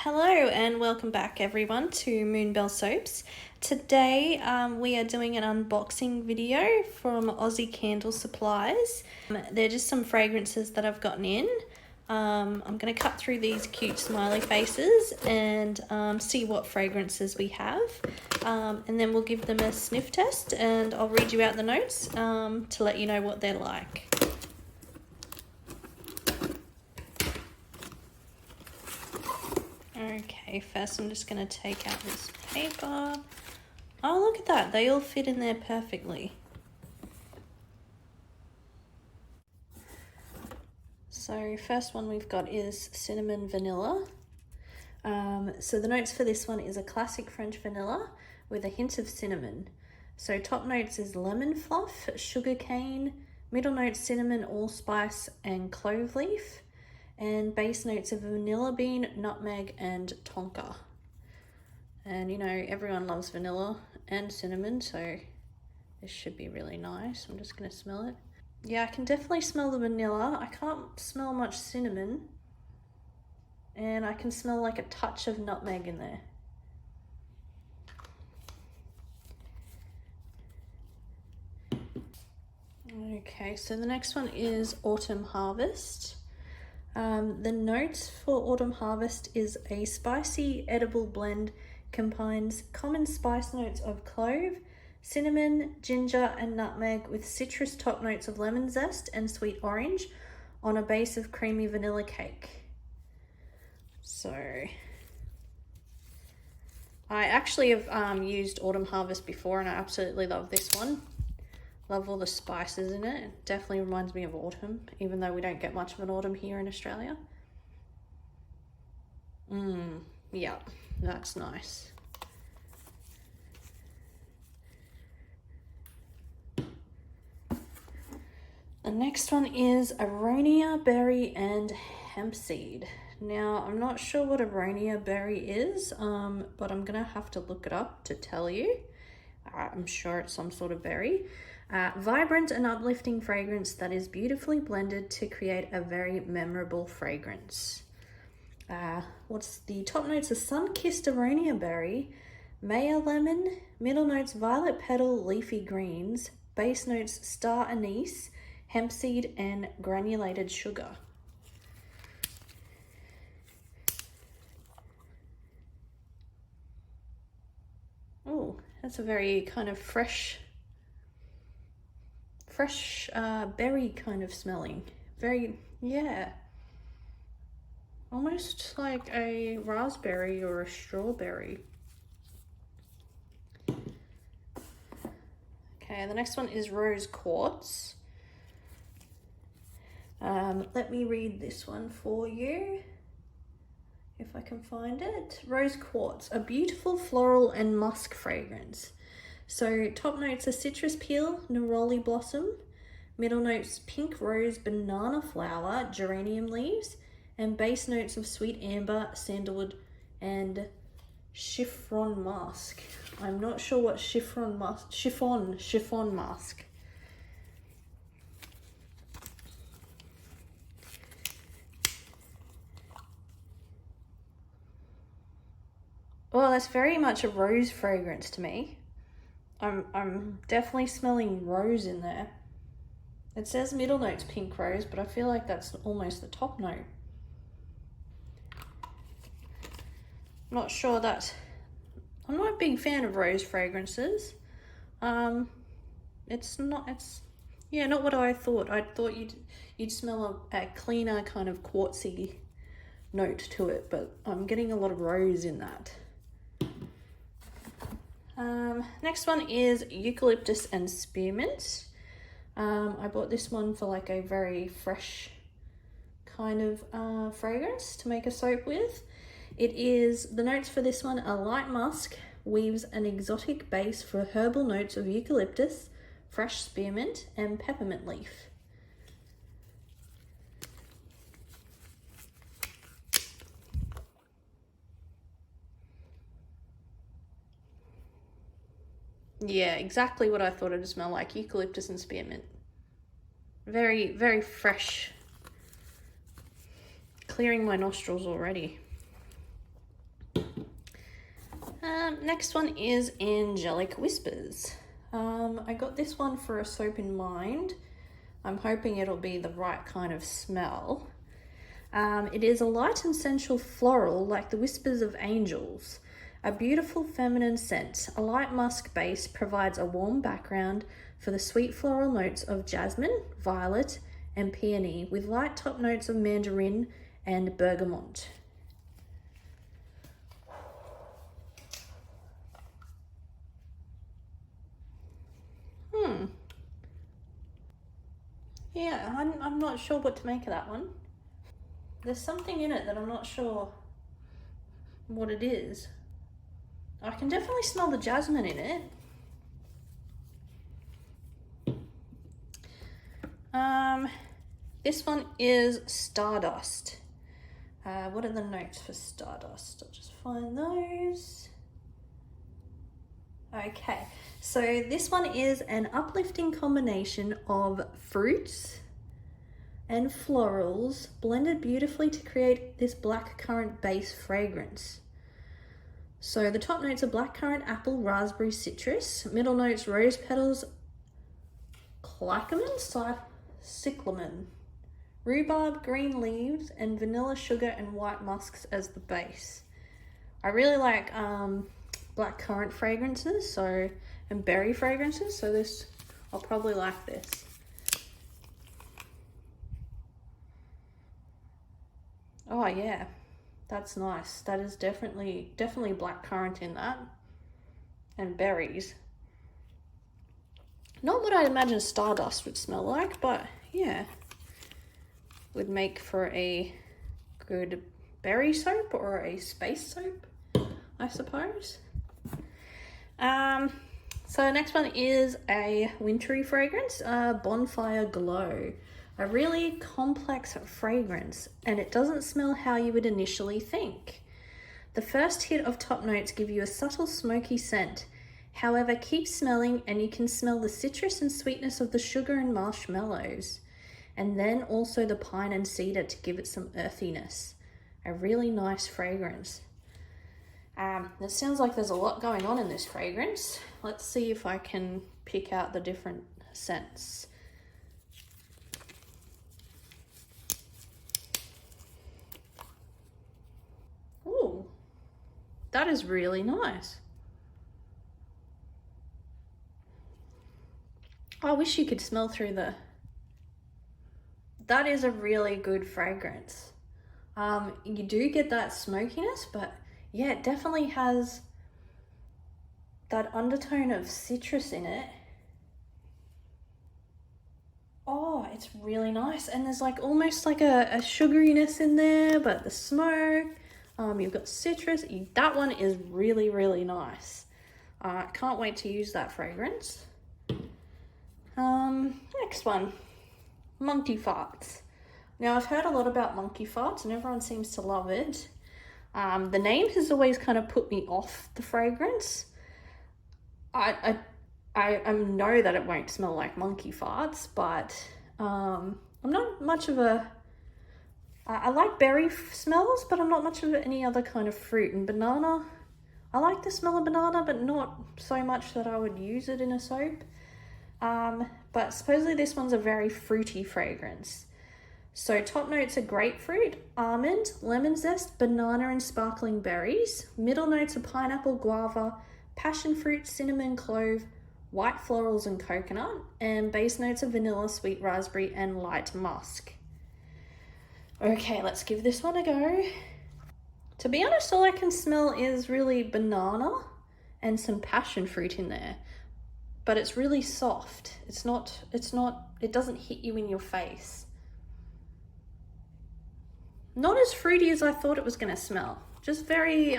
Hello and welcome back everyone to Moonbelle Soaps. Today we are doing an unboxing video from Aussie Candle Supplies. They're just some fragrances that I've gotten in. I'm going to cut through these cute smiley faces and see what fragrances we have. And then we'll give them a sniff test and I'll read you out the notes to let you know what they're like. Okay, first I'm just going to take out this paper. Oh, look at that. They all fit in there perfectly. So first one we've got is cinnamon vanilla. So the notes for this one is a classic French vanilla with a hint of cinnamon. So top notes is lemon fluff, sugar cane, middle notes cinnamon, allspice and clove leaf. And base notes of vanilla bean, nutmeg, and tonka. And you know, everyone loves vanilla and cinnamon, so this should be really nice. I'm just gonna smell it. Yeah, I can definitely smell the vanilla. I can't smell much cinnamon. And I can smell like a touch of nutmeg in there. Okay, so the next one is Autumn Harvest. The notes for Autumn Harvest is a spicy edible blend combines common spice notes of clove, cinnamon, ginger and nutmeg with citrus top notes of lemon zest and sweet orange on a base of creamy vanilla cake. So I actually have used Autumn Harvest before and I absolutely love this one. Love all the spices in it. It definitely reminds me of autumn, even though we don't get much of an autumn here in Australia. Yeah, that's nice. The next one is Aronia berry and hemp seed. Now, I'm not sure what Aronia berry is, but I'm gonna have to look it up to tell you. I'm sure it's some sort of berry. Vibrant and uplifting fragrance that is beautifully blended to create a very memorable fragrance. What's the top notes? A sun-kissed Aronia berry, Maya lemon, middle notes violet petal, leafy greens, base notes star anise, hemp seed, and granulated sugar. Oh, that's a very kind of fresh berry kind of smelling. Very, yeah. Almost like a raspberry or a strawberry. Okay, the next one is Rose Quartz. Let me read this one for you, if I can find it. Rose Quartz, a beautiful floral and musk fragrance. So top notes are citrus peel, neroli blossom, middle notes pink rose, banana flower, geranium leaves, and base notes of sweet amber, sandalwood, and chiffon musk. I'm not sure what chiffon musk. Well, that's very much a rose fragrance to me. I'm definitely smelling rose in there. It says middle notes pink rose, but I feel like that's almost the top note. Not sure that I'm not a big fan of rose fragrances. It's not what I thought. I thought you'd smell a cleaner kind of quartzy note to it, but I'm getting a lot of rose in that. Next one is Eucalyptus and Spearmint. I bought this one for like a very fresh kind of fragrance to make a soap with. The notes for this one are light musk, weaves an exotic base for herbal notes of eucalyptus, fresh spearmint, and peppermint leaf. Yeah, exactly what I thought it would smell like, eucalyptus and spearmint. Very, very fresh. Clearing my nostrils already. Next one is Angelic Whispers. I got this one for a soap in mind. I'm hoping it'll be the right kind of smell. It is a light and sensual floral like the whispers of angels. A beautiful feminine scent. A light musk base provides a warm background for the sweet floral notes of jasmine, violet, and peony, with light top notes of mandarin and bergamot. Yeah, I'm not sure what to make of that one. There's something in it that I'm not sure what it is. I can definitely smell the jasmine in it. This one is Stardust. What are the notes for Stardust? I'll just find those. Okay, so this one is an uplifting combination of fruits and florals blended beautifully to create this blackcurrant base fragrance. So the top notes are blackcurrant, apple, raspberry, citrus. Middle notes, rose petals, cyclamen, rhubarb, green leaves, and vanilla, sugar, and white musks as the base. I really like blackcurrant fragrances, and berry fragrances, so this, I'll probably like this. Oh yeah, that's nice. That is definitely blackcurrant in that, and berries. Not what I'd imagine Stardust would smell like, but yeah, would make for a good berry soap or a space soap, I suppose. So the next one is a wintry fragrance, Bonfire Glow. A really complex fragrance, and it doesn't smell how you would initially think. The first hit of top notes give you a subtle smoky scent. However, keep smelling and you can smell the citrus and sweetness of the sugar and marshmallows, and then also the pine and cedar to give it some earthiness. A really nice fragrance. It sounds like there's a lot going on in this fragrance. Let's see if I can pick out the different scents. Ooh, that is really nice. I wish you could smell through the... That is a really good fragrance. You do get that smokiness, but yeah, it definitely has that undertone of citrus in it. Oh, it's really nice. And there's like almost like a sugariness in there, but the smoke, you've got citrus. That one is really, really nice. Can't wait to use that fragrance. Next one, Monty Farts. Now I've heard a lot about Monty Farts and everyone seems to love it. The name has always kind of put me off the fragrance. I know that it won't smell like monkey farts, but I'm not much of a... I like berry smells, but I'm not much of any other kind of fruit. And banana, I like the smell of banana, but not so much that I would use it in a soap. But supposedly this one's a very fruity fragrance. So top notes are grapefruit, almond, lemon zest, banana and sparkling berries. Middle notes are pineapple, guava, passion fruit, cinnamon, clove, white florals and coconut. And base notes are vanilla, sweet raspberry and light musk. Okay, let's give this one a go. To be honest, all I can smell is really banana and some passion fruit in there. But it's really soft. It doesn't hit you in your face. Not as fruity as I thought it was going to smell. Just very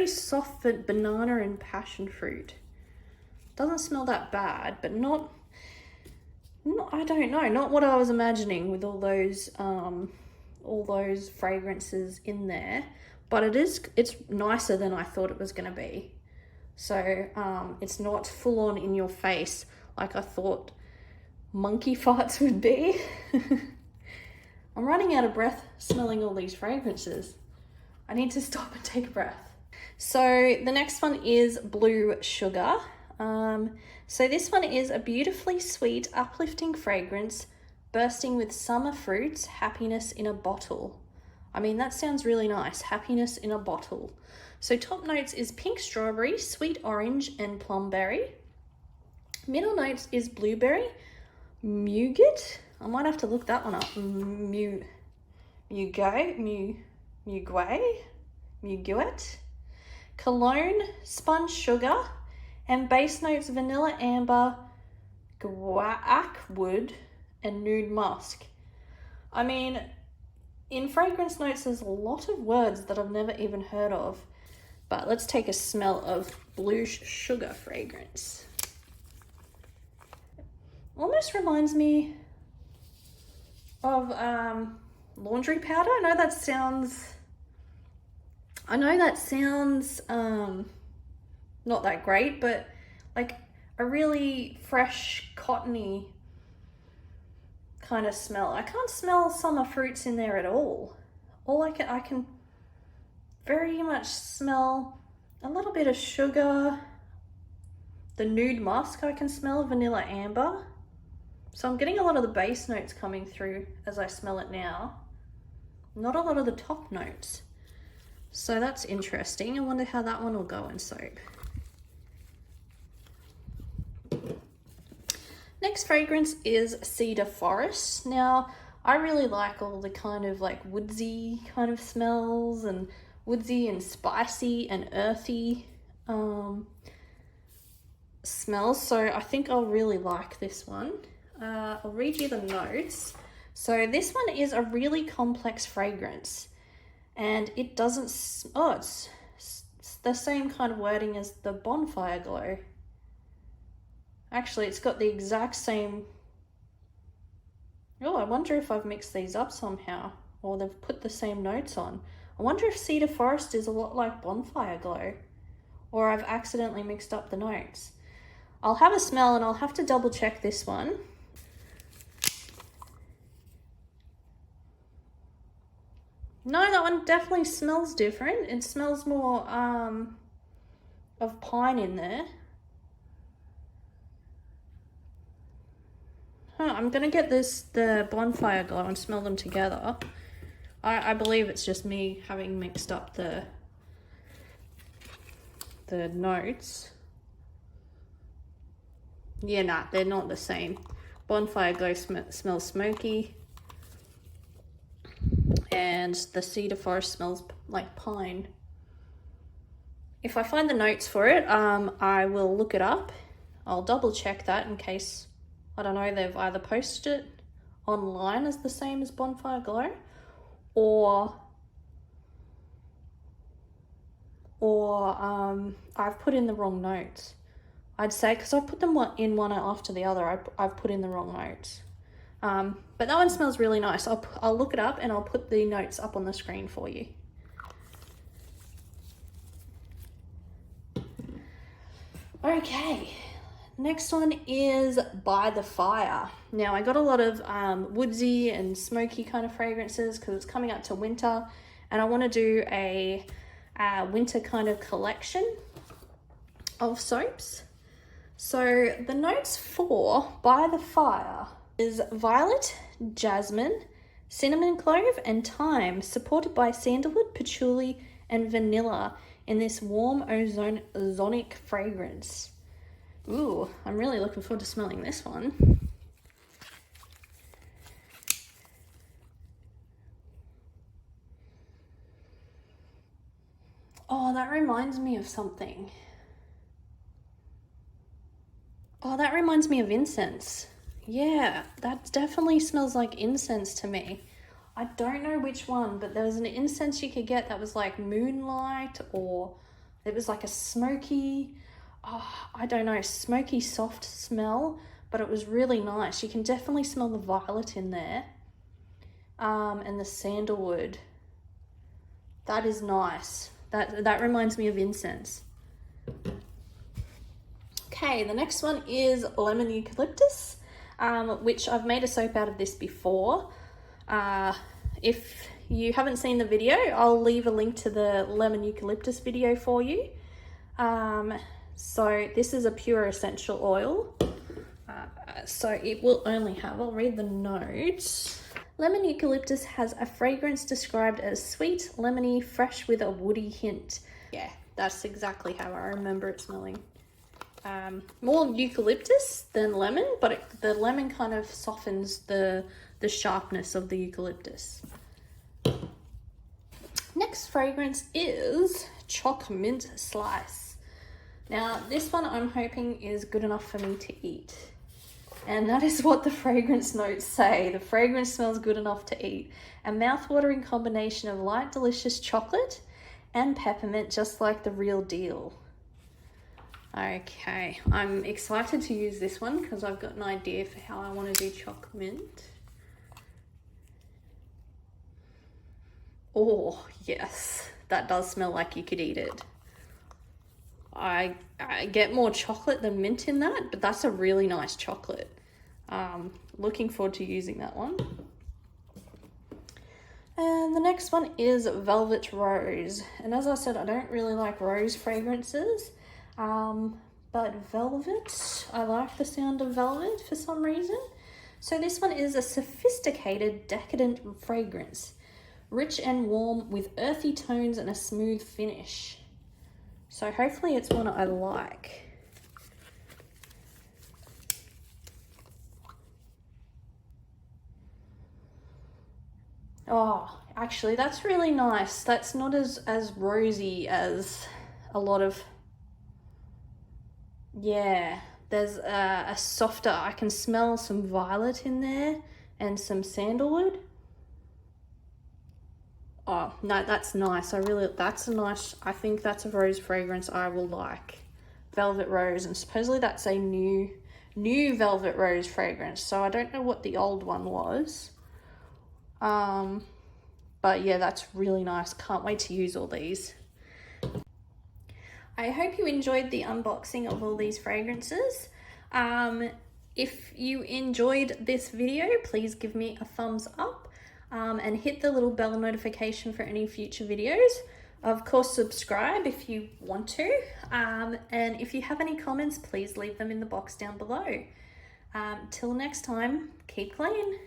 soft banana and passion fruit. Doesn't smell that bad, but not I don't know, not what I was imagining with all those fragrances in there. But it's nicer than I thought it was going to be. So it's not full on in your face like I thought monkey farts would be. I'm running out of breath smelling all these fragrances. I need to stop and take a breath. So the next one is Blue Sugar. So this one is a beautifully sweet, uplifting fragrance bursting with summer fruits, happiness in a bottle. I mean, that sounds really nice, happiness in a bottle. So top notes is pink strawberry, sweet orange, and plum berry. Middle notes is blueberry, nougat. I might have to look that one up. Muguet. Cologne, sponge sugar, and base notes vanilla amber, guaiac wood, and nude musk. I mean, in fragrance notes there's a lot of words that I've never even heard of, but let's take a smell of Blue Sugar fragrance. Almost reminds me of laundry powder. I know that sounds not that great, but like a really fresh, cottony kind of smell. I can't smell summer fruits in there at all. I can very much smell a little bit of sugar. The nude musk I can smell, vanilla amber. So I'm getting a lot of the base notes coming through as I smell it now. Not a lot of the top notes. So that's interesting. I wonder how that one will go in soap. Next fragrance is Cedar Forest. Now, I really like all the kind of like woodsy kind of smells, and woodsy and spicy and earthy smells. So I think I'll really like this one. I'll read you the notes. So this one is a really complex fragrance, and it doesn't, it's the same kind of wording as the Bonfire Glow. Actually, it's got the exact same. Oh, I wonder if I've mixed these up somehow, or they've put the same notes on. I wonder if Cedar Forest is a lot like Bonfire Glow, or I've accidentally mixed up the notes. I'll have a smell and I'll have to double check this one. No, that one definitely smells different. It smells more of pine in there. I'm gonna get the Bonfire Glow and smell them together. I believe it's just me having mixed up the notes. Yeah, nah, they're not the same. Bonfire Glow smells smoky, and the Cedar Forest smells like pine. If I find the notes for it, I will look it up. I'll double check that in case, I don't know, they've either posted it online as the same as Bonfire Glow, or I've put in the wrong notes. I'd say, because I put them in one after the other, I've put in the wrong notes. But that one smells really nice. I'll look it up and I'll put the notes up on the screen for you. Okay, next one is By the Fire. Now, I got a lot of woodsy and smoky kind of fragrances because it's coming up to winter, and I want to do a winter kind of collection of soaps. So the notes for By the Fire is violet, jasmine, cinnamon clove, and thyme, supported by sandalwood, patchouli, and vanilla in this warm ozonic fragrance. Ooh, I'm really looking forward to smelling this one. Oh, that reminds me of something. Oh, that reminds me of incense. Yeah, that definitely smells like incense to me. I don't know which one, but there was an incense you could get that was like moonlight, or it was like a smoky, I don't know, smoky soft smell, but it was really nice. You can definitely smell the violet in there, and the sandalwood. That is nice. That reminds me of incense. Okay, the next one is Lemon Eucalyptus, which I've made a soap out of this before. If you haven't seen the video, I'll leave a link to the lemon eucalyptus video for you. So this is a pure essential oil. So it will only have, I'll read the notes. Lemon eucalyptus has a fragrance described as sweet, lemony, fresh with a woody hint. Yeah, that's exactly how I remember it smelling. More eucalyptus than lemon, but the lemon kind of softens the sharpness of the eucalyptus. Next fragrance is Chocomint Slice. Now this one I'm hoping is good enough for me to eat. And that is what the fragrance notes say. The fragrance smells good enough to eat. A mouth-watering combination of light, delicious chocolate and peppermint, just like the real deal. Okay, I'm excited to use this one because I've got an idea for how I want to do Chocomint. Oh, yes, that does smell like you could eat it. I get more chocolate than mint in that, but that's a really nice chocolate. Looking forward to using that one. And the next one is Velvet Rose. And as I said, I don't really like rose fragrances, but velvet, I like the sound of velvet for some reason. So this one is a sophisticated, decadent fragrance, rich and warm with earthy tones and a smooth finish. So hopefully it's one I like. Oh, actually that's really nice. That's not as rosy as a lot of, yeah, there's a softer, I can smell some violet in there and some sandalwood. Oh, no, that's nice. That's a nice, I think that's a rose fragrance I will like. Velvet Rose, and supposedly that's a new Velvet Rose fragrance. So I don't know what the old one was. But yeah, that's really nice. Can't wait to use all these. I hope you enjoyed the unboxing of all these fragrances. If you enjoyed this video, please give me a thumbs up. And hit the little bell notification for any future videos. Of course, subscribe if you want to. And if you have any comments, please leave them in the box down below. Till next time, keep clean.